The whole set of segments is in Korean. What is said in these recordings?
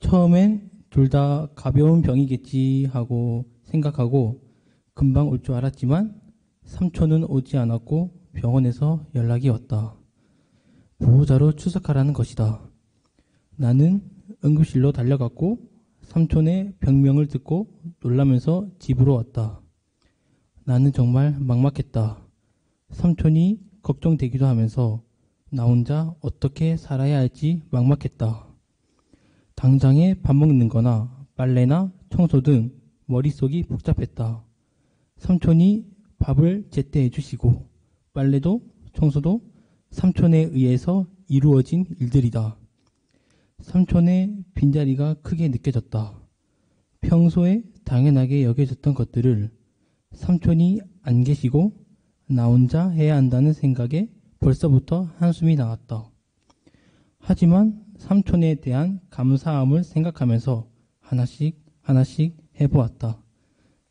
처음엔 둘 다 가벼운 병이겠지 하고 생각하고 금방 올 줄 알았지만 삼촌은 오지 않았고 병원에서 연락이 왔다. 보호자로出석하라는 것이다. 나는 응급실로 달려갔고 삼촌의 병명을 듣고 놀라면서 집으로 왔다. 나는 정말 막막했다. 삼촌이 걱정되기도 하면서 나 혼자 어떻게 살아야 할지 막막했다. 당장에 밥 먹는 거나 빨래나 청소 등 머릿속이 복잡했다. 삼촌이 밥을 제때 해주시고 빨래도 청소도 삼촌에 의해서 이루어진 일들이다. 삼촌의 빈자리가 크게 느껴졌다. 평소에 당연하게 여겨졌던 것들을 삼촌이 안 계시고 나 혼자 해야 한다는 생각에 벌써부터 한숨이 나왔다. 하지만 삼촌에 대한 감사함을 생각하면서 하나씩 하나씩 해보았다.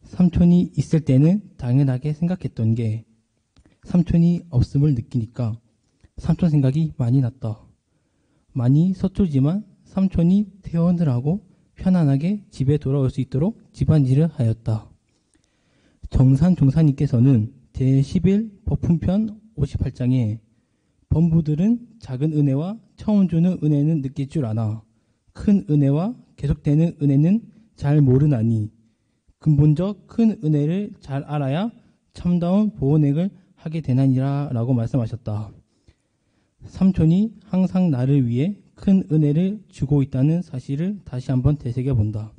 삼촌이 있을 때는 당연하게 생각했던 게 삼촌이 없음을 느끼니까 삼촌 생각이 많이 났다. 많이 서툴지만 삼촌이 퇴원을 하고 편안하게 집에 돌아올 수 있도록 집안일을 하였다. 정산 종사님께서는 제11 법훈편 58장에 범부들은 작은 은혜와 처음 주는 은혜는 느낄 줄 아나 큰 은혜와 계속되는 은혜는 잘 모르나니 근본적 큰 은혜를 잘 알아야 참다운 보온행을 하게 되나니라 라고 말씀하셨다. 삼촌이 항상 나를 위해 큰 은혜를 주고 있다는 사실을 다시 한번 되새겨 본다.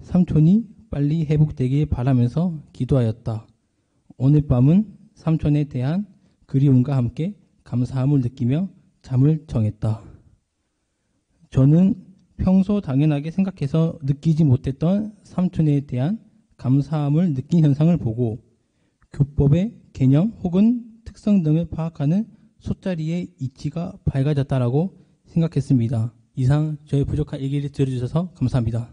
삼촌이 빨리 회복되길 바라면서 기도하였다. 오늘 밤은 삼촌에 대한 그리움과 함께 감사함을 느끼며 잠을 정했다. 저는 평소 당연하게 생각해서 느끼지 못했던 삼촌에 대한 감사함을 느낀 현상을 보고 교법의 개념 혹은 특성 등을 파악하는 솥자리의 이치가 밝아졌다라고 생각했습니다. 이상 저의 부족한 얘기를 들어주셔서 감사합니다.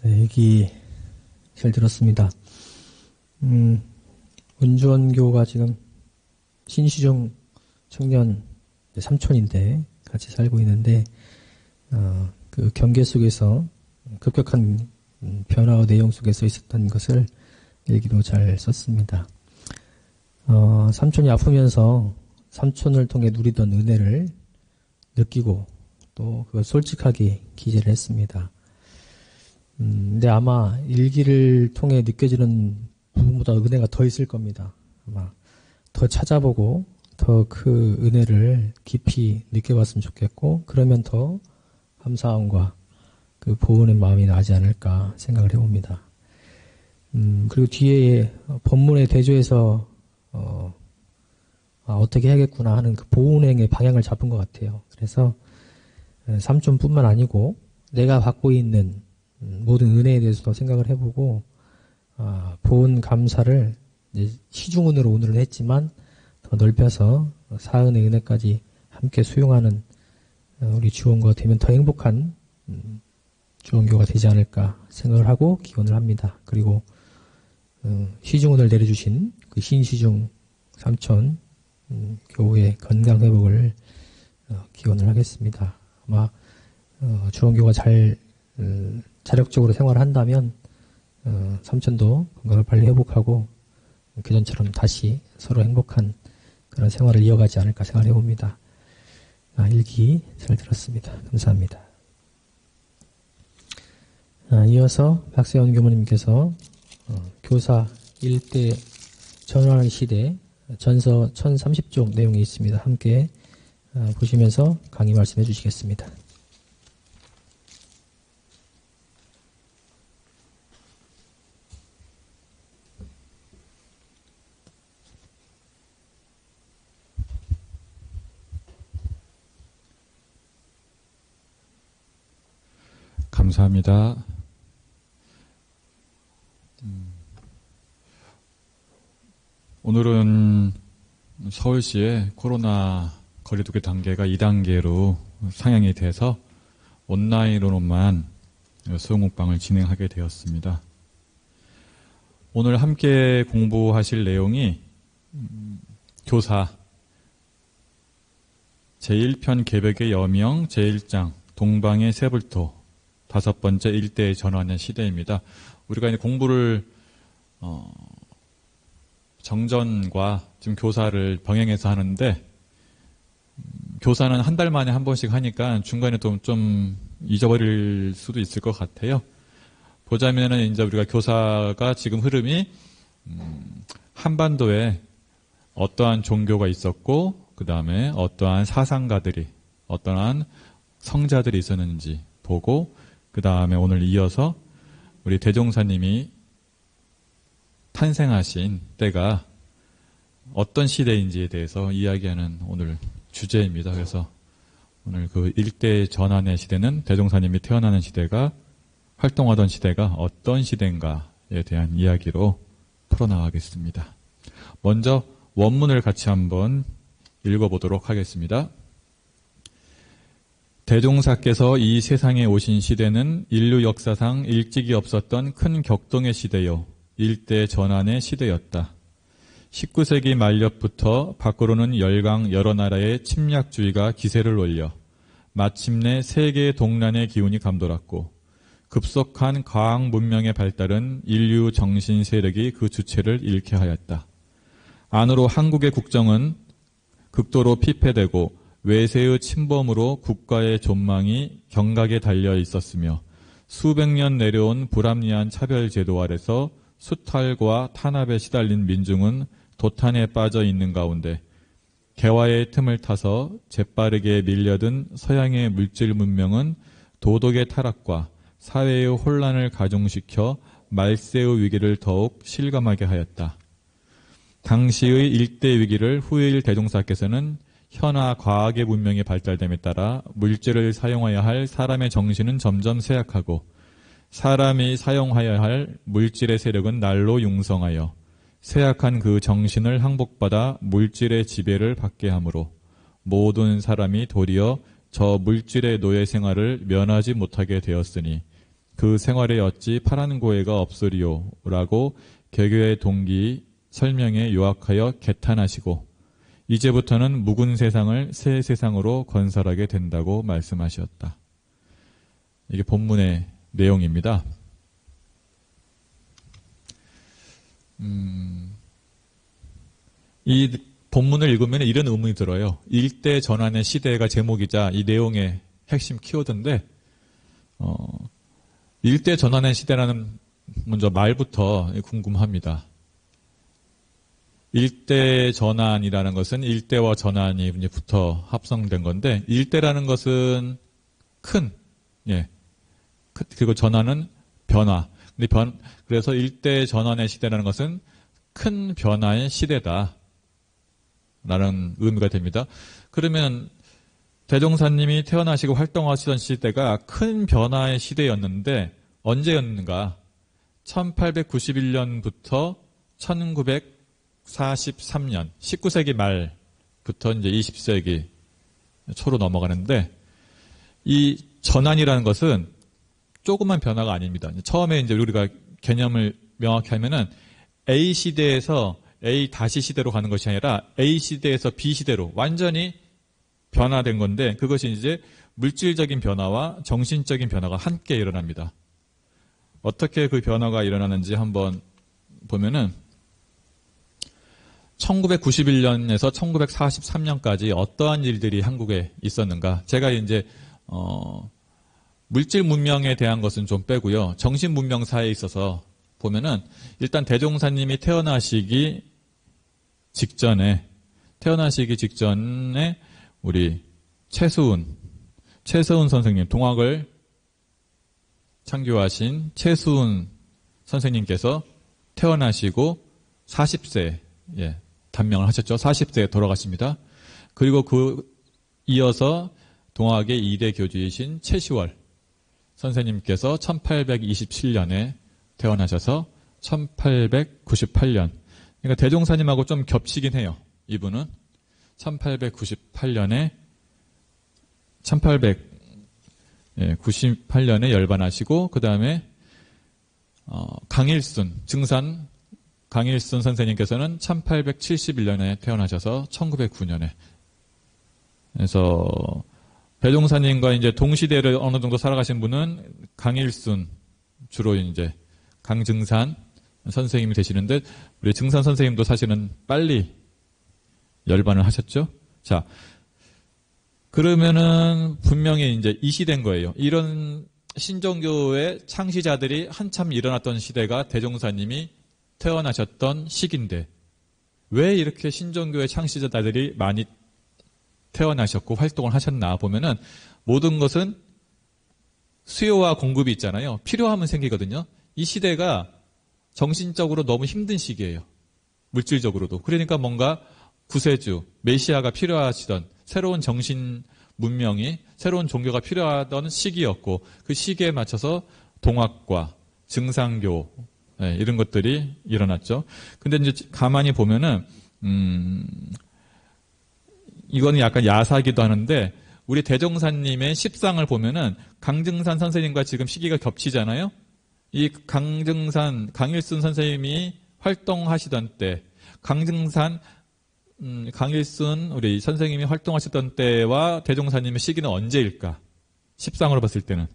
네, 얘기 잘 들었습니다. 은주원교가 지금 신시종 청년 삼촌인데 같이 살고 있는데 그 경계 속에서 급격한 변화의 내용 속에서 있었던 것을 일기로 잘 썼습니다. 삼촌이 아프면서 삼촌을 통해 누리던 은혜를 느끼고 또 그걸 솔직하게 기재를 했습니다. 근데 아마 일기를 통해 느껴지는 부분보다 은혜가 더 있을 겁니다. 아마 더 찾아보고 더 그 은혜를 깊이 느껴봤으면 좋겠고 그러면 더 감사함과 그 보은의 마음이 나지 않을까 생각을 해봅니다. 그리고 뒤에 법문의 대조에서 어떻게 해야겠구나 하는 그 보은행의 방향을 잡은 것 같아요. 그래서 삼촌뿐만 아니고 내가 받고 있는 모든 은혜에 대해서도 생각을 해보고 보은 감사를 이제 시중은으로 오늘은 했지만 더 넓혀서 사은의 은혜까지 함께 수용하는 우리 주원교가 되면 더 행복한 주원교가 되지 않을까 생각을 하고 기원을 합니다. 그리고 시중은을 내려주신 그 신시중 삼촌 교우의 건강 회복을 기원을 하겠습니다. 아마 주원교가 잘 자력적으로 생활을 한다면 삼촌도 건강을 빨리 회복하고 그전처럼 다시 서로 행복한 그런 생활을 이어가지 않을까 생각을 해봅니다. 일기 잘 들었습니다. 감사합니다. 이어서 박세원 교무님께서 교사 일대 전환의 시대 전서 1030쪽 내용이 있습니다. 함께 보시면서 강의 말씀해 주시겠습니다. 감사합니다. 오늘은 서울시의 코로나 거리두기 단계가 2단계로 상향이 돼서 온라인으로만 수용국방을 진행하게 되었습니다. 오늘 함께 공부하실 내용이 교사 제1편 개벽의 여명 제1장 동방의 세불토 5번째 일대의 전환의 시대입니다. 우리가 이제 공부를 정전과 지금 교사를 병행해서 하는데 교사는 한 달 만에 한 번씩 하니까 중간에 좀 잊어버릴 수도 있을 것 같아요. 보자면은 이제 우리가 교사가 지금 흐름이 한반도에 어떠한 종교가 있었고 그 다음에 어떠한 사상가들이 어떠한 성자들이 있었는지 보고 그 다음에 오늘 이어서 우리 대종사님이 탄생하신 때가 어떤 시대인지에 대해서 이야기하는 오늘 주제입니다. 그래서 오늘 그 일대 전환의 시대는 대종사님이 태어나는 시대가 활동하던 시대가 어떤 시대인가에 대한 이야기로 풀어나가겠습니다. 먼저 원문을 같이 한번 읽어보도록 하겠습니다. 대종사께서 이 세상에 오신 시대는 인류 역사상 일찍이 없었던 큰 격동의 시대요. 일대 전환의 시대였다. 19세기 말렵부터 밖으로는 열강 여러 나라의 침략주의가 기세를 올려 마침내 세계 동란의 기운이 감돌았고 급속한 과학 문명의 발달은 인류 정신 세력이 그 주체를 잃게 하였다. 안으로 한국의 국정은 극도로 피폐되고 외세의 침범으로 국가의 존망이 경각에 달려 있었으며 수백 년 내려온 불합리한 차별 제도 아래서 수탈과 탄압에 시달린 민중은 도탄에 빠져 있는 가운데 개화의 틈을 타서 재빠르게 밀려든 서양의 물질 문명은 도덕의 타락과 사회의 혼란을 가중시켜 말세의 위기를 더욱 실감하게 하였다. 당시의 일대 위기를 후일 대종사께서는 현아 과학의 문명이 발달됨에 따라 물질을 사용해야 할 사람의 정신은 점점 쇠약하고 사람이 사용하여야 할 물질의 세력은 날로 융성하여 쇠약한 그 정신을 항복받아 물질의 지배를 받게 하므로 모든 사람이 도리어 저 물질의 노예 생활을 면하지 못하게 되었으니 그 생활에 어찌 파란 고해가 없으리요 라고 개교의 동기 설명에 요약하여 개탄하시고 이제부터는 묵은 세상을 새 세상으로 건설하게 된다고 말씀하셨다. 이게 본문의 내용입니다. 이 본문을 읽으면 이런 의문이 들어요. 일대 전환의 시대가 제목이자 이 내용의 핵심 키워드인데 일대 전환의 시대라는 먼저 말부터 궁금합니다. 일대 전환이라는 것은 일대와 전환이 이제 붙어 합성된 건데 일대라는 것은 큰, 그리고 전환은 변화. 그래서 일대 전환의 시대라는 것은 큰 변화의 시대다. 라는 의미가 됩니다. 그러면 대종사님이 태어나시고 활동하시던 시대가 큰 변화의 시대였는데 언제였는가? 1891년부터 1943년, 19세기 말부터 이제 20세기 초로 넘어가는데 이 전환이라는 것은 조그만 변화가 아닙니다. 처음에 이제 우리가 개념을 명확히 하면은 A 시대에서 A 다시 시대로 가는 것이 아니라 A 시대에서 B 시대로 완전히 변화된 건데 그것이 이제 물질적인 변화와 정신적인 변화가 함께 일어납니다. 어떻게 그 변화가 일어나는지 한번 보면은 1991년에서 1943년까지 어떠한 일들이 한국에 있었는가? 제가 이제 물질 문명에 대한 것은 좀 빼고요. 정신 문명사에 있어서 보면은 일단 대종사님이 태어나시기 직전에 우리 최수훈 선생님, 동학을 창교하신 최수훈 선생님께서 태어나시고 40세, 단명을 하셨죠. 40세에 돌아가십니다. 그리고 이어서 동학의 2대 교주이신 최시월 선생님께서 1827년에 태어나셔서 1898년 그러니까 대종사님하고 좀 겹치긴 해요. 이분은 1898년에 1898년에 열반하시고 그 다음에 강일순 증산 강일순 선생님께서는 1871년에 태어나셔서 1909년에 그래서 대종사님과 이제 동시대를 어느 정도 살아가신 분은 강일순 주로 이제 강증산 선생님이 되시는데 우리 증산 선생님도 사실은 빨리 열반을 하셨죠. 자, 그러면은 분명히 이제 이 시대인 거예요. 이런 신종교의 창시자들이 한참 일어났던 시대가 대종사님이 태어나셨던 시기인데 왜 이렇게 신종교의 창시자들이 많이 태어나셨고 활동을 하셨나 보면은 모든 것은 수요와 공급이 있잖아요. 필요하면 생기거든요. 이 시대가 정신적으로 너무 힘든 시기예요. 물질적으로도. 그러니까 뭔가 구세주, 메시아가 필요하시던 새로운 정신 문명이 새로운 종교가 필요하던 시기였고 그 시기에 맞춰서 동학과 증상교 이런 것들이 일어났죠. 근데 이제 가만히 보면은 이거는 약간 야사기도 하는데 우리 대종사님의 십상을 보면은 강증산 선생님과 지금 시기가 겹치잖아요. 이 강증산 강일순 선생님이 활동하시던 때 강증산 강일순 우리 선생님이 활동하셨던 때와 대종사님의 시기는 언제일까? 십상으로 봤을 때는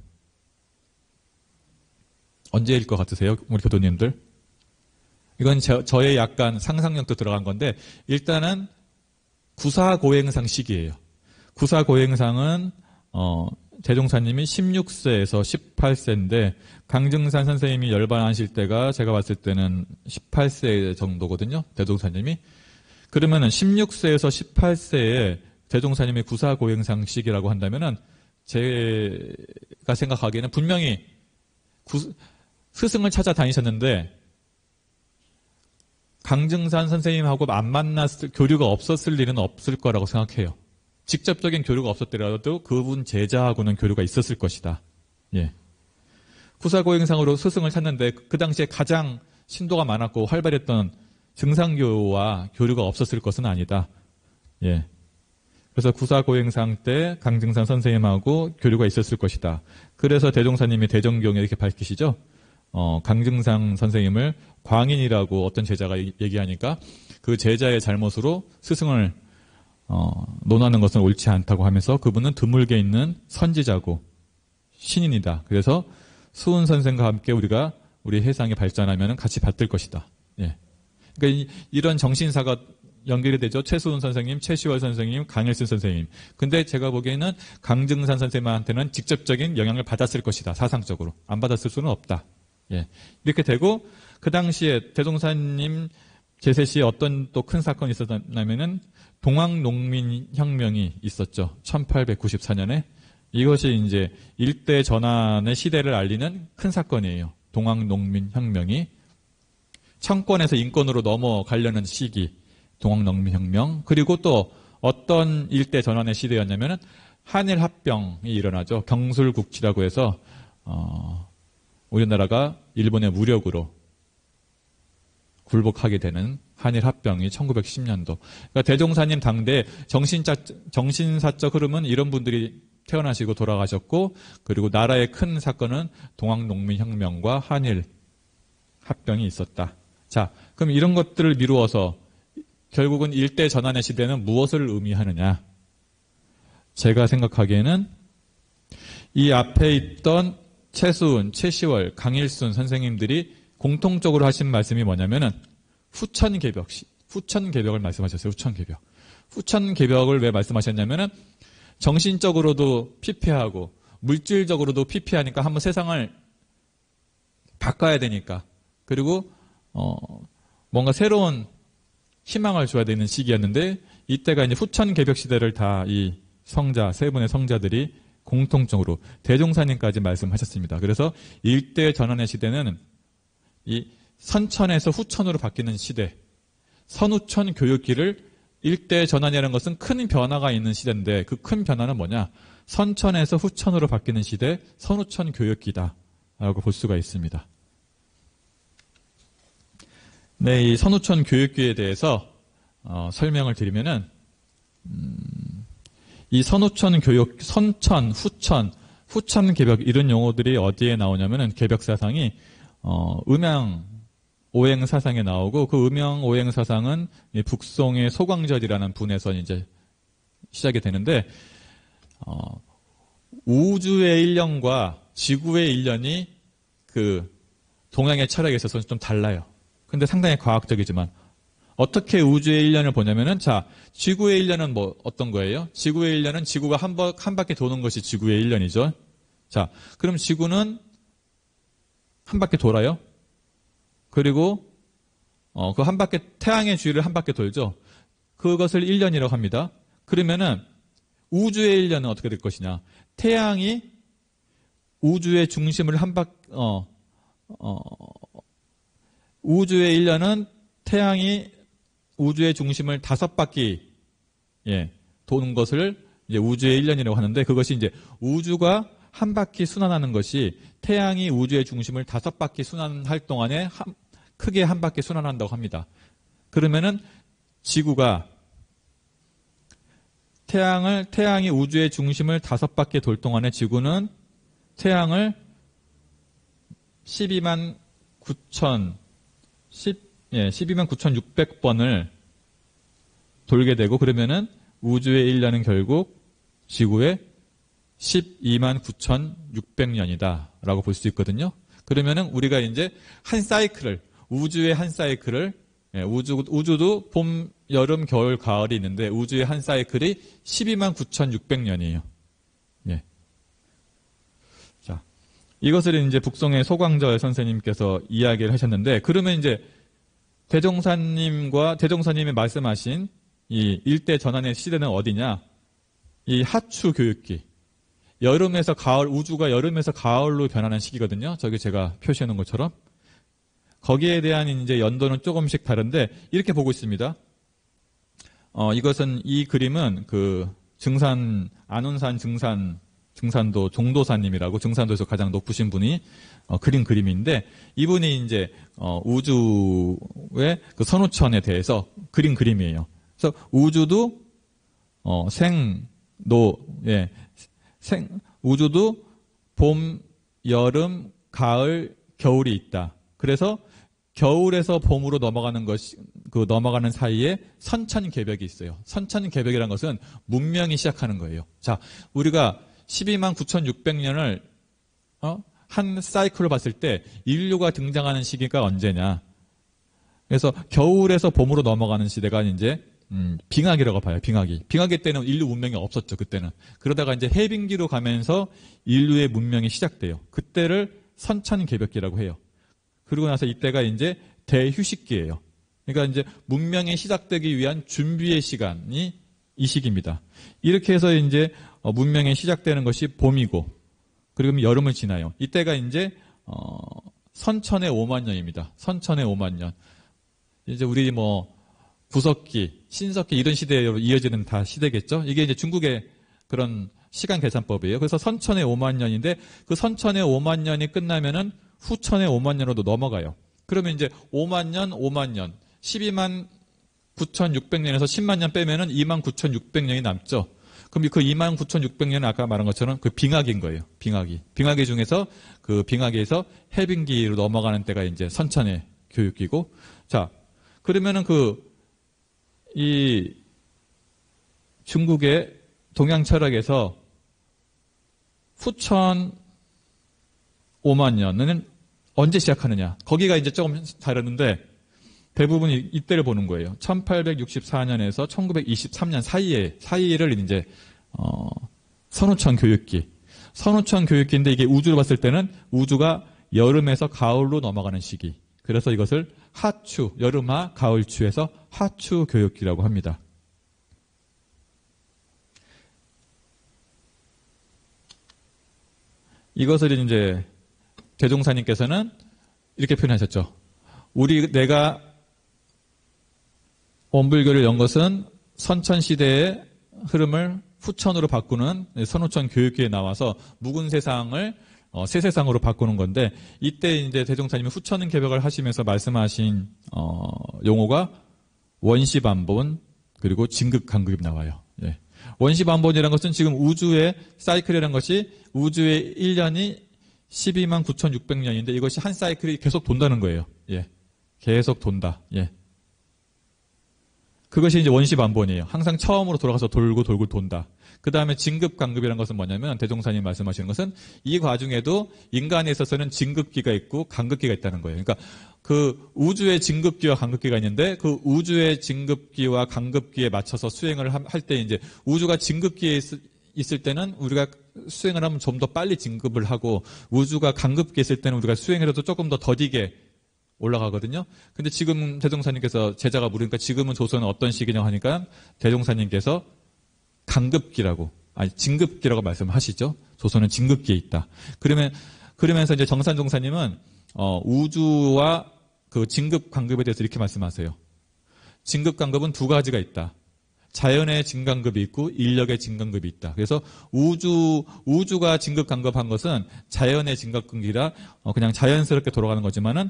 언제일 것 같으세요? 우리 교도님들? 이건 저의 약간 상상력도 들어간 건데 일단은 구사고행상 시기예요. 구사고행상은 대종사님이 16세에서 18세인데 강증산 선생님이 열반하실 때가 제가 봤을 때는 18세 정도거든요. 대종사님이. 그러면은 16세에서 18세에 대종사님의 구사고행상 시기라고 한다면은 제가 생각하기에는 분명히 스승을 찾아다니셨는데 강증산 선생님하고 안 만났을 교류가 없었을 일은 없을 거라고 생각해요. 직접적인 교류가 없었더라도 그분 제자하고는 교류가 있었을 것이다. 예. 구사고행상으로 스승을 찾는데 그 당시에 가장 신도가 많았고 활발했던 증상교와 교류가 없었을 것은 아니다. 예. 그래서 구사고행상 때 강증산 선생님하고 교류가 있었을 것이다. 그래서 대종사님이 대정경에 이렇게 밝히시죠. 강증산 선생님을 광인이라고 어떤 제자가 얘기하니까 그 제자의 잘못으로 스승을 논하는 것은 옳지 않다고 하면서 그분은 드물게 있는 선지자고 신인이다. 그래서 수은 선생과 함께 우리가 우리 해상이 발전하면 같이 받들 것이다. 예. 그러니까 이런 정신사가 연결이 되죠. 최수은 선생님, 최시월 선생님, 강일순 선생님. 근데 제가 보기에는 강증산 선생님한테는 직접적인 영향을 받았을 것이다. 사상적으로. 안 받았을 수는 없다. 예. 이렇게 되고 그 당시에 대종사님 제세 시에 어떤 또 큰 사건이 있었냐면은 동학농민혁명이 있었죠. 1894년에. 이것이 이제 일대 전환의 시대를 알리는 큰 사건이에요. 동학농민혁명이. 청권에서 인권으로 넘어가려는 시기. 동학농민혁명. 그리고 또 어떤 일대 전환의 시대였냐면은 한일합병이 일어나죠. 경술국치라고 해서 우리나라가 일본의 무력으로 굴복하게 되는 한일합병이 1910년도. 그러니까 대종사님 당대 정신사적 흐름은 이런 분들이 태어나시고 돌아가셨고 그리고 나라의 큰 사건은 동학농민혁명과 한일합병이 있었다. 자, 그럼 이런 것들을 미루어서 결국은 일대 전환의 시대는 무엇을 의미하느냐? 제가 생각하기에는 이 앞에 있던 최수은, 최시월, 강일순 선생님들이 공통적으로 하신 말씀이 뭐냐면은 후천개벽을 말씀하셨어요. 후천개벽. 후천개벽을 왜 말씀하셨냐면은 정신적으로도 피폐하고 물질적으로도 피폐하니까 한번 세상을 바꿔야 되니까 그리고 뭔가 새로운 희망을 줘야 되는 시기였는데 이때가 이제 후천개벽 시대를 다 이 성자 세 분의 성자들이 공통적으로 대종사님까지 말씀하셨습니다. 그래서 일대 전환의 시대는 이 선천에서 후천으로 바뀌는 시대, 선후천 교육기를 일대 전환이라는 것은 큰 변화가 있는 시대인데 그 큰 변화는 뭐냐? 선천에서 후천으로 바뀌는 시대, 선후천 교육기다라고 볼 수가 있습니다. 네, 이 선우천 교육기에 대해서 설명을 드리면은 이 선우천 교육, 선천, 후천 개벽 이런 용어들이 어디에 나오냐면은 개벽 사상이 음양 오행 사상에 나오고 그 음양 오행 사상은 이 북송의 소광절이라는 분에서 이제 시작이 되는데 우주의 일련과 지구의 일련이 그 동양의 철학에 있어서 좀 달라요. 근데 상당히 과학적이지만 어떻게 우주의 일련을 보냐면은 자, 지구의 일련은 뭐 어떤 거예요? 지구의 일련은 지구가 한 바퀴 도는 것이 지구의 일련이죠. 자, 그럼 지구는 한 바퀴 돌아요. 그리고 그 한 바퀴 태양의 주위를 한 바퀴 돌죠. 그것을 일련이라고 합니다. 그러면은 우주의 일련은 어떻게 될 것이냐? 태양이 우주의 중심을 우주의 일련은 태양이 우주의 중심을 5바퀴 도는 것을 이제 우주의 일련이라고 하는데 그것이 이제 우주가 한 바퀴 순환하는 것이 태양이 우주의 중심을 5바퀴 순환할 동안에 크게 한 바퀴 순환한다고 합니다. 그러면은 지구가 태양이 우주의 중심을 5바퀴 돌 동안에 지구는 태양을 12만 9,600번을 돌게 되고 그러면은 우주의 일련은 결국 지구의 12만 9,600년이다라고 볼 수 있거든요. 그러면은 우리가 이제 한 사이클을 우주의 한 사이클을 우주도 봄, 여름, 겨울, 가을이 있는데 우주의 한 사이클이 12만 9,600년이에요. 예. 자, 이것을 이제 북송의 소광절 선생님께서 이야기를 하셨는데 그러면 이제 대종사님이 말씀하신 이 일대 전환의 시대는 어디냐? 이 하추 교육기. 여름에서 가을, 우주가 여름에서 가을로 변하는 시기거든요. 저기 제가 표시해 놓은 것처럼. 거기에 대한 이제 연도는 조금씩 다른데 이렇게 보고 있습니다. 이것은 이 그림은 그 안운산 증산도 종도사님이라고 증산도에서 가장 높으신 분이 그린 그림인데 이분이 이제 우주의 그 선우천에 대해서 그린 그림이에요. 그래서 우주도 우주도 봄, 여름, 가을, 겨울이 있다. 그래서 겨울에서 봄으로 넘어가는 사이에 선천개벽이 있어요. 선천개벽이라는 것은 문명이 시작하는 거예요. 자, 우리가 12만 9,600년을 한 사이클로 봤을 때 인류가 등장하는 시기가 언제냐? 그래서 겨울에서 봄으로 넘어가는 시대가 이제 빙하기라고 봐요. 빙하기 때는 인류 문명이 없었죠. 그때는. 그러다가 이제 해빙기로 가면서 인류의 문명이 시작돼요. 그때를 선천개벽기라고 해요. 그리고 나서 이때가 이제 대휴식기예요. 그러니까 이제 문명이 시작되기 위한 준비의 시간이 이 시기입니다. 이렇게 해서 이제 문명이 시작되는 것이 봄이고, 그리고 여름을 지나요. 이때가 이제 선천의 5만 년입니다. 선천의 5만 년. 이제 우리 구석기, 신석기 이런 시대에 이어지는 다 시대겠죠. 이게 이제 중국의 그런 시간 계산법이에요. 그래서 선천의 5만 년인데 그 선천의 5만 년이 끝나면은 후천의 5만 년으로 넘어가요. 그러면 이제 5만 년, 12만 9,600년에서 10만 년 빼면은 2만 9,600년이 남죠. 그럼 그 2만 9,600년은 아까 말한 것처럼 그 빙하기인 거예요. 빙하기 중에서 그 빙하기에서 해빙기로 넘어가는 때가 이제 선천의 교육기고, 자, 그러면은 이 중국의 동양 철학에서 후천 5만 년은 언제 시작하느냐? 거기가 이제 조금 다르는데 대부분 이때를 보는 거예요. 1864년에서 1923년 사이를 이제 선우천 교육기인데 이게 우주로 봤을 때는 우주가 여름에서 가을로 넘어가는 시기. 그래서 이것을 하추, 여름하, 가을추에서 하추 교육기라고 합니다. 이것을 이제 대종사님께서는 이렇게 표현하셨죠. 내가 원불교를 연 것은 선천시대의 흐름을 후천으로 바꾸는 선우천 교육기에 나와서 묵은 세상을 세세상으로 바꾸는 건데, 이때 이제 대종사님이 후천 개벽을 하시면서 말씀하신 용어가 원시반본 그리고 진급간급이 나와요. 예. 원시반본이라는 것은 지금 우주의 사이클이라는 것이 우주의 1년이 12만 9,600년인데 이것이 한 사이클이 계속 돈다는 거예요. 예. 계속 돈다. 예. 그것이 이제 원시반본이에요. 항상 처음으로 돌아가서 돌고 돈다. 그 다음에 진급간급이라는 것은 뭐냐면 대종사님 말씀하시는 것은 이 과중에도 인간에 있어서는 진급기가 있고 간급기가 있다는 거예요. 그러니까 그 우주의 진급기와 간급기가 있는데 그 우주의 진급기와 간급기에 맞춰서 수행을 할 때 이제 우주가 진급기에 있을 때는 우리가 수행을 하면 좀 더 빨리 진급을 하고 우주가 간급기에 있을 때는 우리가 수행을 해도 조금 더 더디게 올라가거든요. 근데 지금 대종사님께서 제자가 물으니까 지금은 조선은 어떤 시기냐고 하니까 대종사님께서 간급기라고, 아니 진급기라고 말씀하시죠. 조선은 진급기에 있다. 그러면서 이제 정산종사님은 우주와 그 진급 간급에 대해서 이렇게 말씀하세요. 진급 간급은 두 가지가 있다. 자연의 진간급이 있고 인력의 진간급이 있다. 그래서 우주가 진급 간급한 것은 자연의 진간급이라 그냥 자연스럽게 돌아가는 거지만은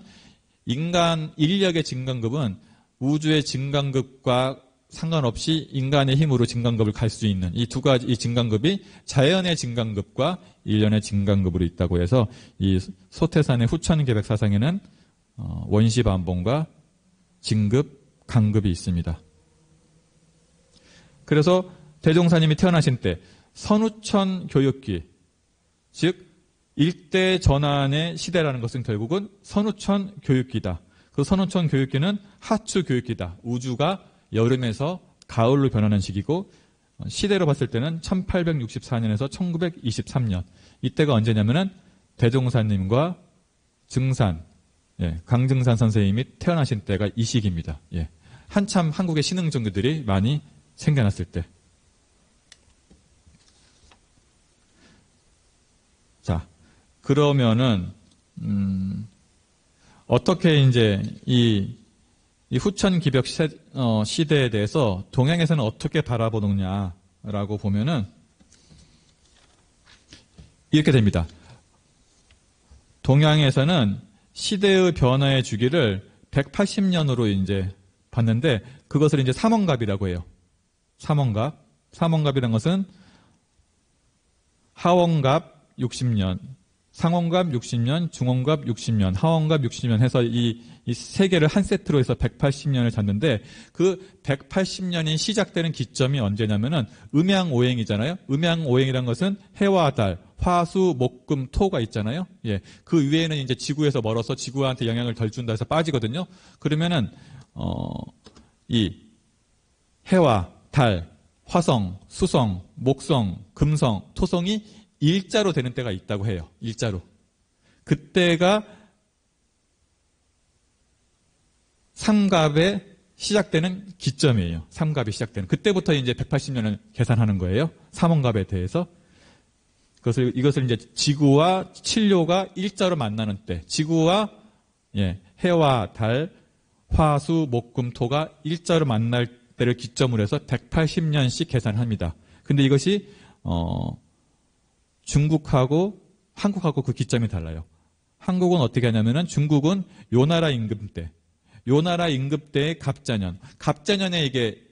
인력의 진간급은 우주의 진간급과 상관없이 인간의 힘으로 진간급을 갈 수 있는 이 두 가지, 이 진간급이 자연의 진간급과 인연의 진간급으로 있다고 해서 이 소태산의 후천계백 사상에는 원시반본과 진급, 간급이 있습니다. 그래서 대종사님이 태어나신 때 선우천 교육기, 즉 일대 전환의 시대라는 것은 결국은 선우천 교육기다. 그 선우천 교육기는 하추 교육기다. 우주가 여름에서 가을로 변하는 시기고 시대로 봤을 때는 1864년에서 1923년. 이때가 언제냐면은 대종사님과 증산, 강증산 선생님이 태어나신 때가 이 시기입니다. 한참 한국의 신흥 종교들이 많이 생겨났을 때. 자, 그러면은 어떻게 이제 이 후천 기벽 시대에 대해서 동양에서는 어떻게 바라보느냐라고 보면은 이렇게 됩니다. 동양에서는 시대의 변화의 주기를 180년으로 이제 봤는데 그것을 이제 삼원갑이라고 해요. 삼원갑이라는 것은 하원갑 60년, 상원갑 60년, 중원갑 60년, 하원갑 60년 해서 이 세 개를 한 세트로 해서 180년을 잡는데 그 180년이 시작되는 기점이 언제냐면은 음양오행이잖아요. 음양오행이라는 것은 해와 달, 화수, 목금, 토가 있잖아요. 그 위에는 이제 지구에서 멀어서 지구한테 영향을 덜 준다 해서 빠지거든요. 그러면은 이 해와 달, 화성, 수성, 목성, 금성, 토성이 일자로 되는 때가 있다고 해요. 일자로. 그때가 삼갑의 시작되는 기점이에요. 삼갑이 시작되는. 그때부터 이제 180년을 계산하는 거예요. 삼원갑에 대해서. 이것을 이제 지구와 칠료가 일자로 만나는 때. 지구와 해와 달, 화수, 목금, 토가 일자로 만날 때를 기점으로 해서 180년씩 계산합니다. 근데 이것이 중국하고 한국하고 그 기점이 달라요. 한국은 어떻게 하냐면은 중국은 요나라 임금 때, 요나라 임금 때의 갑자년에 이게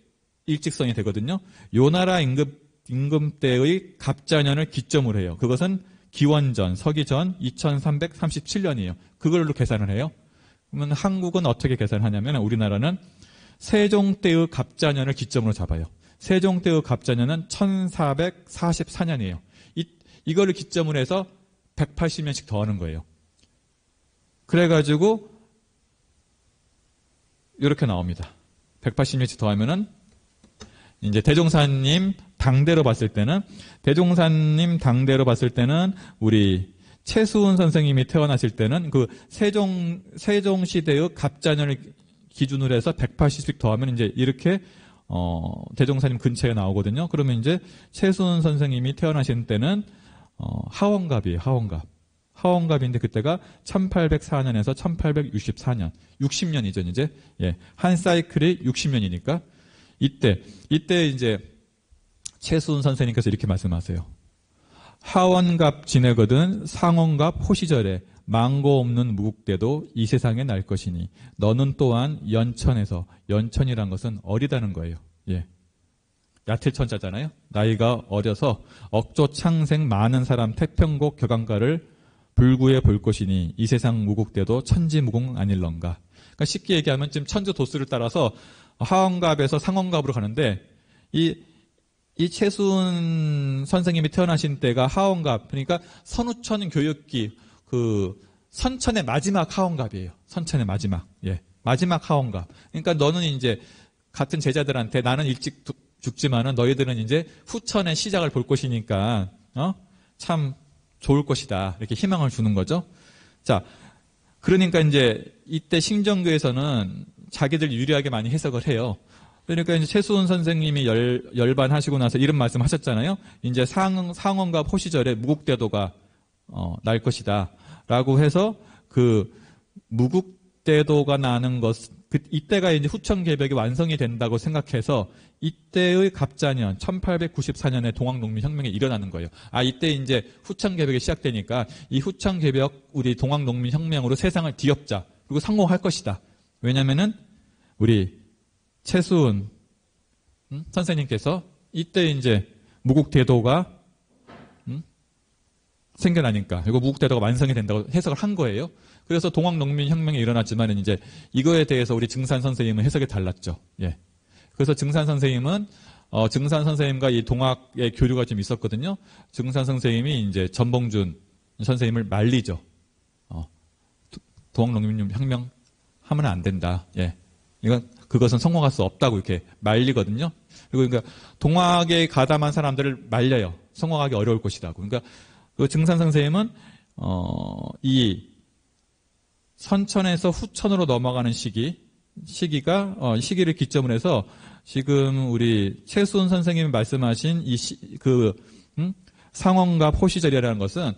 일직선이 되거든요. 요나라 임금 때의 갑자년을 기점으로 해요. 그것은 기원전, 서기전 2337년이에요. 그걸로 계산을 해요. 그러면 한국은 어떻게 계산하냐면 우리나라는 세종 때의 갑자년을 기점으로 잡아요. 세종 때의 갑자년은 1444년이에요. 이거를 기점으로 해서 180년씩 더하는 거예요. 그래가지고 이렇게 나옵니다. 180년씩 더하면은 이제 대종사님 당대로 봤을 때는 우리 최수훈 선생님이 태어나실 때는 그 세종 시대의 갑자년을 기준으로 해서 180씩 더하면 이제 이렇게 대종사님 근처에 나오거든요. 그러면 이제 최수훈 선생님이 태어나신 때는 하원갑이에요. 하원갑인데 그때가 1804년에서 1864년, 60년이죠. 이제 한 사이클이 60년이니까 이때 이제 최수훈 선생님께서 이렇게 말씀하세요. 하원갑 지내거든 상원갑 호시절에 망고 없는 무국대도 이 세상에 날 것이니 너는 또한 연천에서, 연천이란 것은 어리다는 거예요. 예. 야틸천자잖아요. 나이가 어려서 억조 창생 많은 사람 태평곡 격앙가를 불구해 볼 것이니 이 세상 무국대도 천지무궁 아닐런가. 그러니까 쉽게 얘기하면 지금 천주 도수를 따라서 하원갑에서 상원갑으로 가는데 이 최수은 선생님이 태어나신 때가 하원갑, 그러니까 선우천 교육기 그 선천의 마지막 하원갑이에요. 선천의 마지막. 예. 마지막 하원갑. 그러니까 너는 이제 같은 제자들한테 나는 일찍 죽지만은 너희들은 이제 후천의 시작을 볼 것이니까 참 좋을 것이다. 이렇게 희망을 주는 거죠. 자, 그러니까 이제 이때 신정교에서는 자기들 유리하게 많이 해석을 해요. 그러니까 이제 최수은 선생님이 열반하시고 나서 이런 말씀 하셨잖아요. 이제 상원갑 호시절에 무국대도가 날 것이다. 라고 해서 그 무국대도가 나는 것, 이때가 이제 후천개벽이 완성이 된다고 생각해서 이때의 갑자년 1894년에 동학농민혁명이 일어나는 거예요. 이때 이제 후천개벽이 시작되니까 이 후천개벽 우리 동학농민혁명으로 세상을 뒤엎자. 그리고 성공할 것이다. 왜냐면은 우리 최수은 선생님께서 이때 이제 무국대도가 생겨나니까 이거 무국대도가 완성이 된다고 해석을 한 거예요. 그래서 동학농민혁명이 일어났지만 이제 이거에 대해서 우리 증산 선생님은 해석이 달랐죠. 예. 그래서 증산 선생님은 증산 선생님과 이 동학의 교류가 좀 있었거든요. 증산 선생님이 이제 전봉준 선생님을 말리죠. 동학농민혁명 하면 안 된다. 예. 이건 그것은 성공할 수 없다고 이렇게 말리거든요. 그리고 그러니까 동학에 가담한 사람들을 말려요. 성공하기 어려울 것이라고. 그러니까 그 증산 선생님은 이 선천에서 후천으로 넘어가는 시기를 기점으로 해서 지금 우리 최수은 선생님이 말씀하신 상원갑 호시절이라는 것은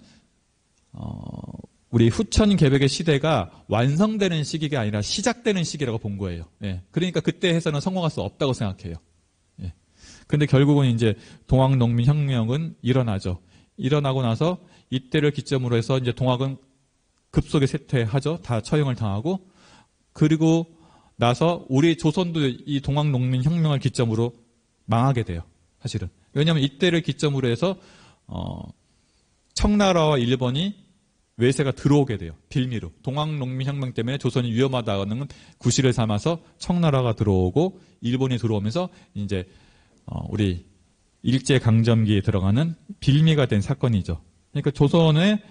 우리 후천 개벽의 시대가 완성되는 시기가 아니라 시작되는 시기라고 본 거예요. 예. 그러니까 그때 해서는 성공할 수 없다고 생각해요. 예. 근데 결국은 이제 동학농민혁명은 일어나죠. 일어나고 나서 이때를 기점으로 해서 이제 동학은 급속에 쇠퇴하죠. 다 처형을 당하고, 그리고 나서 우리 조선도 이 동학농민혁명을 기점으로 망하게 돼요. 사실은. 왜냐하면 이때를 기점으로 해서 청나라와 일본이 외세가 들어오게 돼요. 빌미로. 동학농민혁명 때문에 조선이 위험하다는 구실을 삼아서 청나라가 들어오고 일본이 들어오면서 이제 우리 일제강점기에 들어가는 빌미가 된 사건이죠. 그러니까 조선의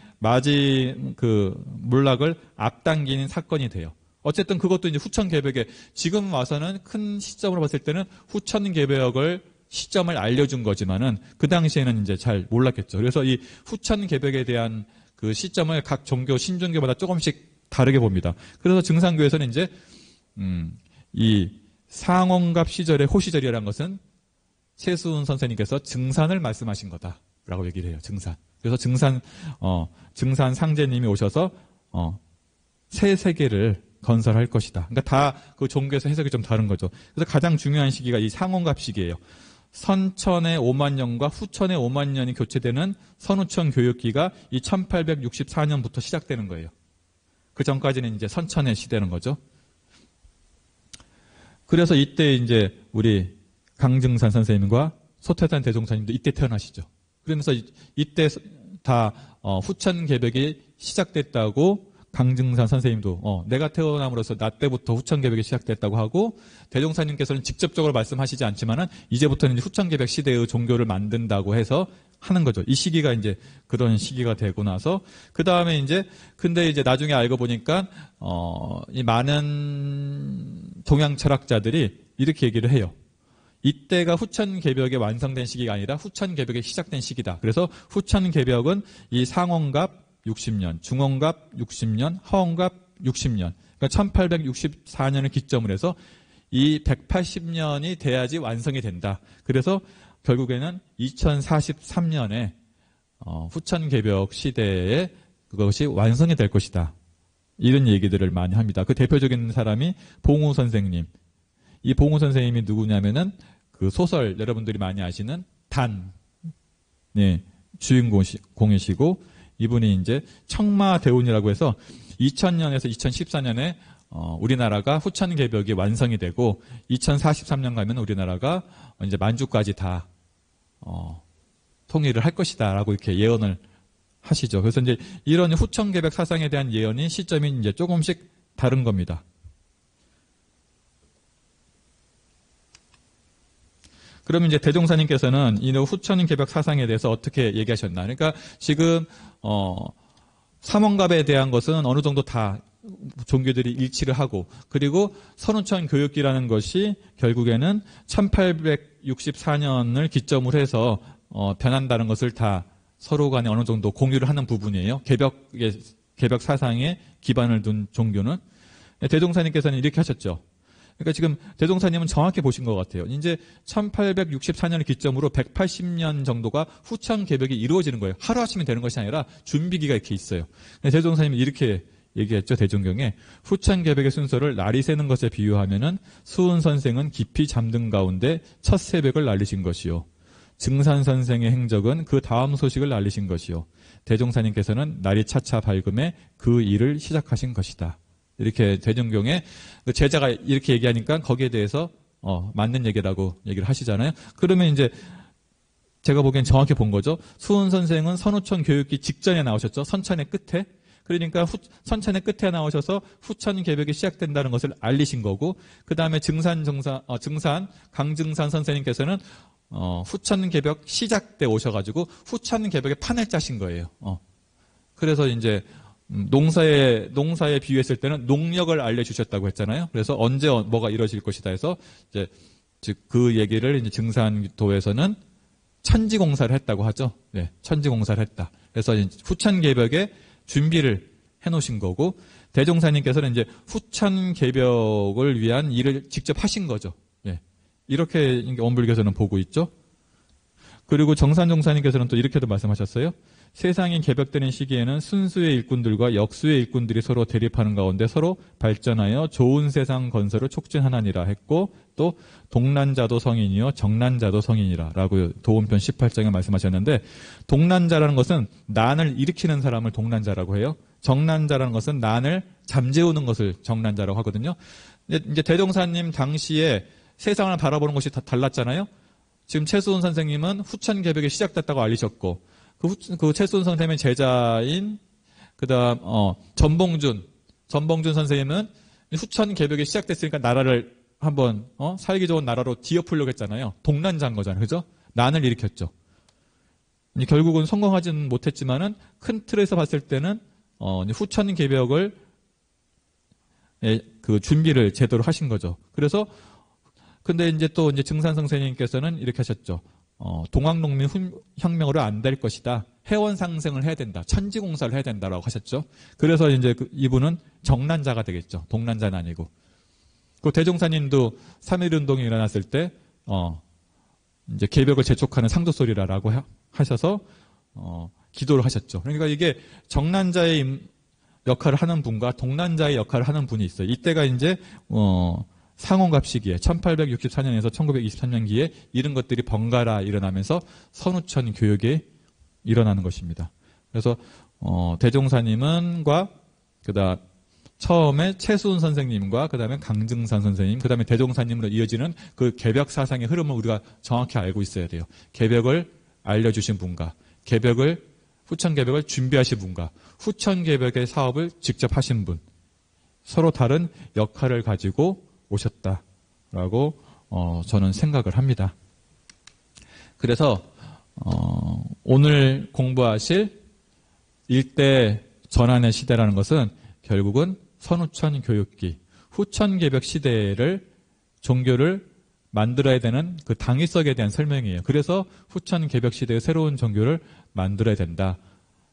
몰락을 앞당기는 사건이 돼요. 어쨌든 그것도 이제 후천개벽에 지금 와서는 큰 시점으로 봤을 때는 후천개벽을 시점을 알려준 거지만은 그 당시에는 이제 잘 몰랐겠죠. 그래서 이 후천개벽에 대한 그 시점을 각 종교, 신종교마다 조금씩 다르게 봅니다. 그래서 증산교에서는 이제 이 상원갑 시절의 호시절이라는 것은 최수은 선생님께서 증산을 말씀하신 거다라고 얘기를 해요. 증산. 그래서 증산 상제님이 오셔서 새 세계를 건설할 것이다. 그러니까 다 그 종교에서 해석이 좀 다른 거죠. 그래서 가장 중요한 시기가 이 상원갑 시기예요. 선천의 5만 년과 후천의 5만 년이 교체되는 선후천 교육기가 이 1864년부터 시작되는 거예요. 그 전까지는 이제 선천의 시대는 거죠. 그래서 이때 이제 우리 강증산 선생님과 소태산 대종사님도 이때 태어나시죠. 그러면서 이때 다 후천 개벽이 시작됐다고 강증산 선생님도 내가 태어남으로써 나 때부터 후천 개벽이 시작됐다고 하고, 대종사님께서는 직접적으로 말씀하시지 않지만은 이제부터는 후천 개벽 시대의 종교를 만든다고 해서 하는 거죠. 이 시기가 이제 그런 시기가 되고 나서 그 다음에 근데 이제 나중에 알고 보니까 이 많은 동양 철학자들이 이렇게 얘기를 해요. 이때가 후천 개벽이 완성된 시기가 아니라 후천 개벽이 시작된 시기다. 그래서 후천 개벽은 이 상원갑 60년, 중원갑 60년, 하원갑 60년, 그러니까 1864년을 기점으로 해서 이 180년이 돼야지 완성이 된다. 그래서 결국에는 2043년에 후천 개벽 시대에 그것이 완성이 될 것이다. 이런 얘기들을 많이 합니다. 그 대표적인 사람이 봉우 선생님. 이 봉우 선생님이 누구냐면은 그 소설 여러분들이 많이 아시는 단. 네. 주인공이시고 이분이 이제 청마대운이라고 해서 2000년에서 2014년에 우리나라가 후천 개벽이 완성이 되고 2043년 가면 우리나라가 이제 만주까지 다 통일을 할 것이다라고 이렇게 예언을 하시죠. 그래서 이제 이런 후천 개벽 사상에 대한 예언이 시점이 이제 조금씩 다른 겁니다. 그러면 이제 대종사님께서는 이 후천 개벽 사상에 대해서 어떻게 얘기하셨나? 그러니까 지금 삼원갑에 대한 것은 어느 정도 다 종교들이 일치를 하고, 그리고 선우천 교육기라는 것이 결국에는 1864년을 기점으로 해서 변한다는 것을 다 서로 간에 어느 정도 공유를 하는 부분이에요. 개벽 사상에 기반을 둔 종교는. 대종사님께서는 이렇게 하셨죠. 그러니까 지금 대종사님은 정확히 보신 것 같아요. 이제 1864년을 기점으로 180년 정도가 후천 개벽이 이루어지는 거예요. 하루아침에 되는 것이 아니라 준비기가 이렇게 있어요. 대종사님은 이렇게 얘기했죠. 대종경에 후천 개벽의 순서를 날이 새는 것에 비유하면은 수은 선생은 깊이 잠든 가운데 첫 새벽을 날리신 것이요. 증산 선생의 행적은 그 다음 소식을 날리신 것이요. 대종사님께서는 날이 차차 밝음에 그 일을 시작하신 것이다. 이렇게 대종경에 제자가 이렇게 얘기하니까 거기에 대해서 맞는 얘기라고 얘기를 하시잖아요. 그러면 이제 제가 보기엔 정확히 본 거죠. 수은 선생은 선우천 교육기 직전에 나오셨죠. 선천의 끝에. 그러니까 선천의 끝에 나오셔서 후천 개벽이 시작된다는 것을 알리신 거고, 그 다음에 강증산 선생님께서는 후천 개벽 시작 때 오셔가지고 후천 개벽의 판을 짜신 거예요. 그래서 이제 농사에 비유했을 때는 농력을 알려주셨다고 했잖아요. 그래서 언제 뭐가 이루어질 것이다 해서 이제 즉 그 얘기를 이제 증산도에서는 천지공사를 했다고 하죠. 네, 천지공사를 했다. 그래서 후천 개벽의 준비를 해놓으신 거고, 대종사님께서는 이제 후천 개벽을 위한 일을 직접 하신 거죠. 네, 이렇게 원불교에서는 보고 있죠. 그리고 정산종사님께서는 또 이렇게도 말씀하셨어요. 세상이 개벽되는 시기에는 순수의 일꾼들과 역수의 일꾼들이 서로 대립하는 가운데 서로 발전하여 좋은 세상 건설을 촉진하나니라 했고, 또 동난자도 성인이요 정난자도 성인이라 라고 도원편 18장에 말씀하셨는데, 동난자라는 것은 난을 일으키는 사람을 동난자라고 해요. 정난자라는 것은 난을 잠재우는 것을 정난자라고 하거든요. 이제 대종사님 당시에 세상을 바라보는 것이 다 달랐잖아요. 지금 최수훈 선생님은 후천 개벽이 시작됐다고 알리셨고, 그 최수훈 선생님의 제자인 그다음 전봉준 선생님은 후천 개벽이 시작됐으니까 나라를 한번 살기 좋은 나라로 뒤엎으려고 했잖아요. 동난자인 거잖아요, 그죠? 난을 일으켰죠. 결국은 성공하지는 못했지만은 큰 틀에서 봤을 때는 후천 개벽을 그 준비를 제대로 하신 거죠. 그래서 근데 이제 또 증산 선생님께서는 이렇게 하셨죠. 동학농민 혁명으로 안 될 것이다. 회원 상생을 해야 된다. 천지공사를 해야 된다라고 하셨죠. 그래서 이제 이분은 정난자가 되겠죠. 동난자는 아니고. 그 대종사님도 3.1운동이 일어났을 때 이제 개벽을 재촉하는 상도소리라라고 하셔서 기도를 하셨죠. 그러니까 이게 정난자의 역할을 하는 분과 동난자의 역할을 하는 분이 있어요. 이때가 이제 상원갑 시기에 1864년에서 1923년기에 이런 것들이 번갈아 일어나면서 선우천 교육이 일어나는 것입니다. 그래서 대종사님과 그다음 처음에 최수훈 선생님과 그다음에 강증산 선생님, 그다음에 대종사님으로 이어지는 그 개벽 사상의 흐름을 우리가 정확히 알고 있어야 돼요. 개벽을 알려주신 분과 후천 개벽을 준비하신 분과 후천 개벽의 사업을 직접 하신 분, 서로 다른 역할을 가지고 오셨다라고 저는 생각을 합니다. 그래서 오늘 공부하실 일대 전환의 시대라는 것은 결국은 선후천 교육기, 후천 개벽 시대를 종교를 만들어야 되는 그 당위성에 대한 설명이에요. 그래서 후천 개벽 시대의 새로운 종교를 만들어야 된다.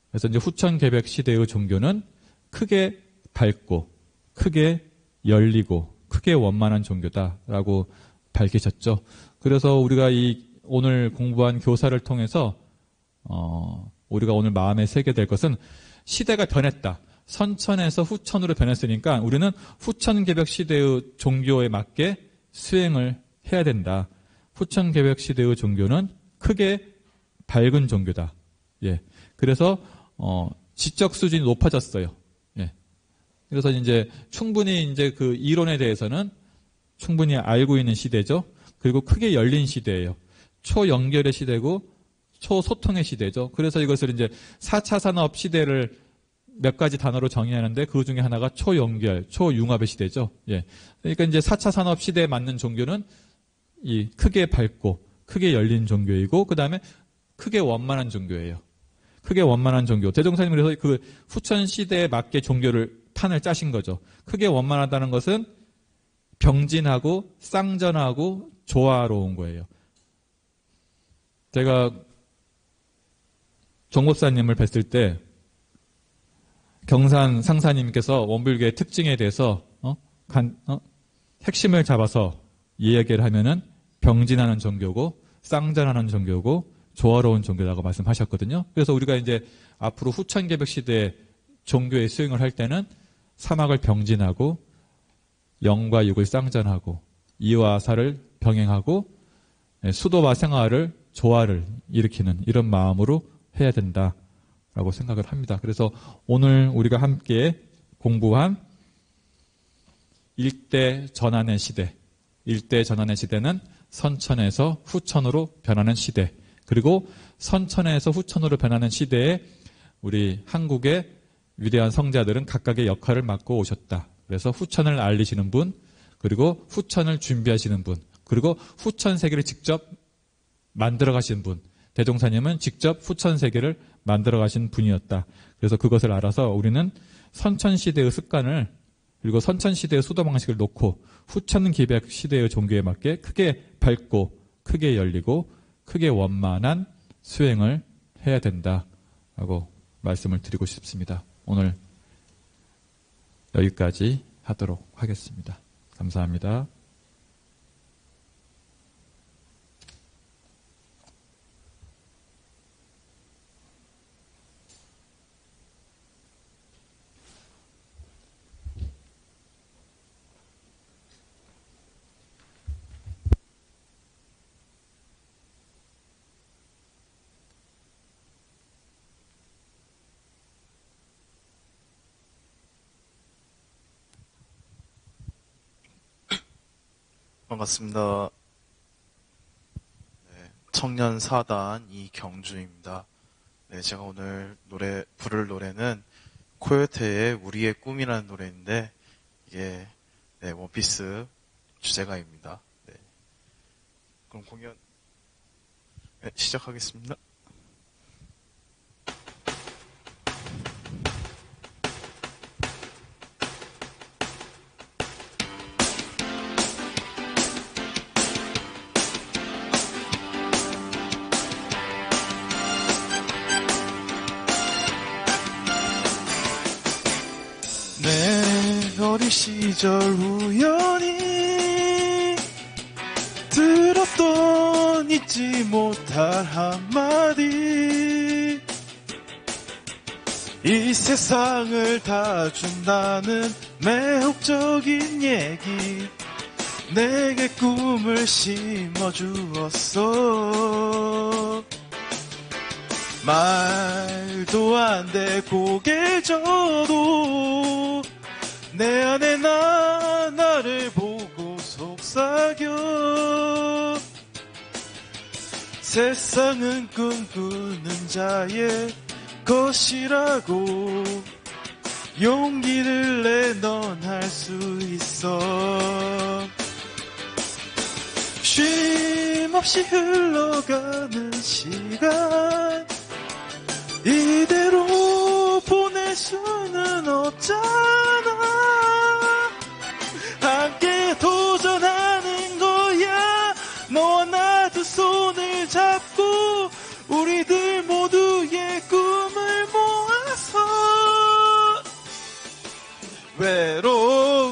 그래서 이제 후천 개벽 시대의 종교는 크게 밝고 크게 열리고 크게 원만한 종교다라고 밝히셨죠. 그래서 우리가 오늘 공부한 교사를 통해서 우리가 오늘 마음에 새게 될 것은 시대가 변했다. 선천에서 후천으로 변했으니까 우리는 후천 개벽 시대의 종교에 맞게 수행을 해야 된다. 후천 개벽 시대의 종교는 크게 밝은 종교다. 예. 그래서 지적 수준이 높아졌어요. 예. 그래서 이제 충분히 이제 그 이론에 대해서는 충분히 알고 있는 시대죠. 그리고 크게 열린 시대예요. 초연결의 시대고 초소통의 시대죠. 그래서 이것을 이제 4차 산업 시대를 몇 가지 단어로 정의하는데 그 중에 하나가 초연결, 초융합의 시대죠. 예. 그러니까 이제 4차 산업 시대에 맞는 종교는 이 크게 밝고 크게 열린 종교이고 그다음에 크게 원만한 종교예요. 크게 원만한 종교. 대종사님 그래서 그 후천 시대에 맞게 종교를 판을 짜신 거죠. 크게 원만하다는 것은 병진하고 쌍전하고 조화로운 거예요. 제가 종법사님을 뵀을 때 경산 상사님께서 원불교의 특징에 대해서 핵심을 잡아서 이야기를 하면은 병진하는 종교고 쌍전하는 종교고 조화로운 종교라고 말씀하셨거든요. 그래서 우리가 이제 앞으로 후천개벽 시대에 종교의 수행을 할 때는 사막을 병진하고 영과 육을 쌍전하고 이와 사를 병행하고 수도와 생활을 조화를 일으키는 이런 마음으로 해야 된다라고 생각을 합니다. 그래서 오늘 우리가 함께 공부한 일대 전환의 시대, 일대 전환의 시대는 선천에서 후천으로 변하는 시대, 그리고 선천에서 후천으로 변하는 시대에 우리 한국의 위대한 성자들은 각각의 역할을 맡고 오셨다. 그래서 후천을 알리시는 분, 그리고 후천을 준비하시는 분, 그리고 후천 세계를 직접 만들어 가신 분, 대종사님은 직접 후천 세계를 만들어 가신 분이었다. 그래서 그것을 알아서 우리는 선천 시대의 습관을 그리고 선천 시대의 수도 방식을 놓고 후천 기백 시대의 종교에 맞게 크게 밝고 크게 열리고 크게 원만한 수행을 해야 된다라고 말씀을 드리고 싶습니다. 오늘 여기까지 하도록 하겠습니다. 감사합니다. 반갑습니다. 네, 청년 사단 이경주입니다. 네, 제가 오늘 부를 노래는 코요테의 우리의 꿈이라는 노래인데 이게 원피스 주제가입니다. 네. 그럼 공연 시작하겠습니다. 어린 시절 우연히 들었던 잊지 못할 한마디 이 세상을 다 준다는 매혹적인 얘기 내게 꿈을 심어주었어 말도 안 돼 고개를 져도 내 안에 나를 보고 속삭여 세상은 꿈꾸는 자의 것이라고 용기를 내 넌 할 수 있어 쉼없이 흘러가는 시간 이대로 보낼 수는 없잖아 함께 도전하는 거야 너와 나 두 손을 잡고 우리들 모두의 꿈을 모아서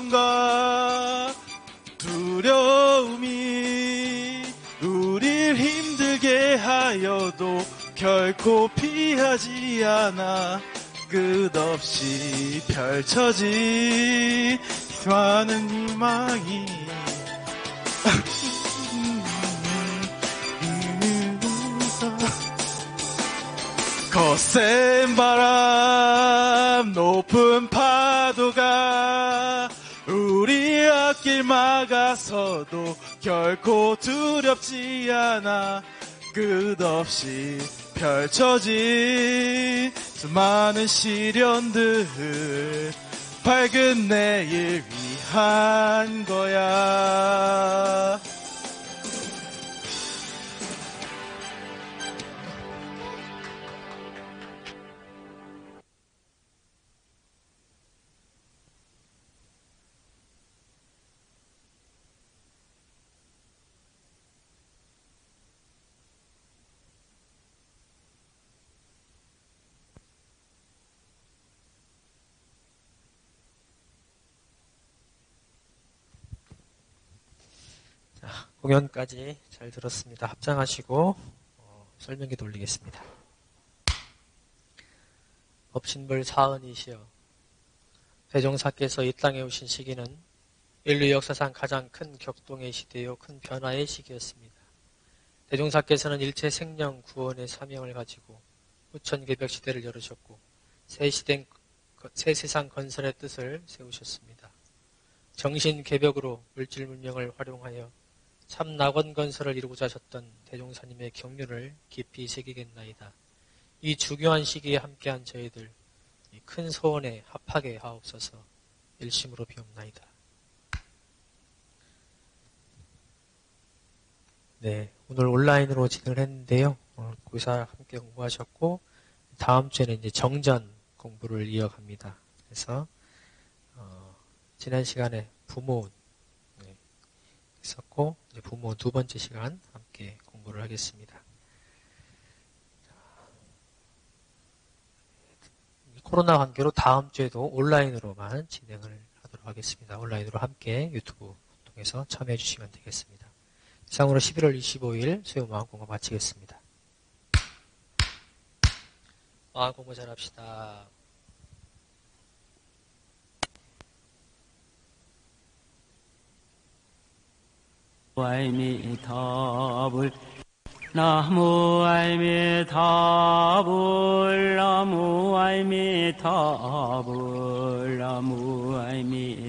외로움과 두려움이 우릴 힘들게 하여도 결코 피하지 않아 끝없이 펼쳐진 많은 희망이 거센 바람 높은 파도가 우리 앞길 막아서도 결코 두렵지 않아. 끝없이 펼쳐진 수많은 시련들 밝은 내일 위한 거야. 공연까지 잘 들었습니다. 합장하시고 설명기 돌리겠습니다. 법신불 사은이시여, 대종사께서 이 땅에 오신 시기는 인류 역사상 가장 큰 격동의 시대요 큰 변화의 시기였습니다. 대종사께서는 일체 생명 구원의 사명을 가지고 후천개벽 시대를 열으셨고 새 세상 건설의 뜻을 세우셨습니다. 정신개벽으로 물질 문명을 활용하여 참 낙원 건설을 이루고자 하셨던 대종사님의 경륜을 깊이 새기겠나이다. 이 중요한 시기에 함께한 저희들 이 큰 소원에 합하게 하옵소서. 일심으로 비옵나이다. 네, 오늘 온라인으로 진행을 했는데요. 오늘 교사 함께 공부하셨고 다음 주에는 이제 정전 공부를 이어갑니다. 그래서 지난 시간에 부모운 있었고 이제 부모 두 번째 시간 함께 공부를 하겠습니다. 코로나 관계로 다음 주에도 온라인으로만 진행을 하도록 하겠습니다. 온라인으로 함께 유튜브 통해서 참여해 주시면 되겠습니다. 이상으로 11월 25일 수요 마음공부 마치겠습니다. 마음공부 잘합시다. 알미타불 나무 알미타불 나무 알미타불 나무 알미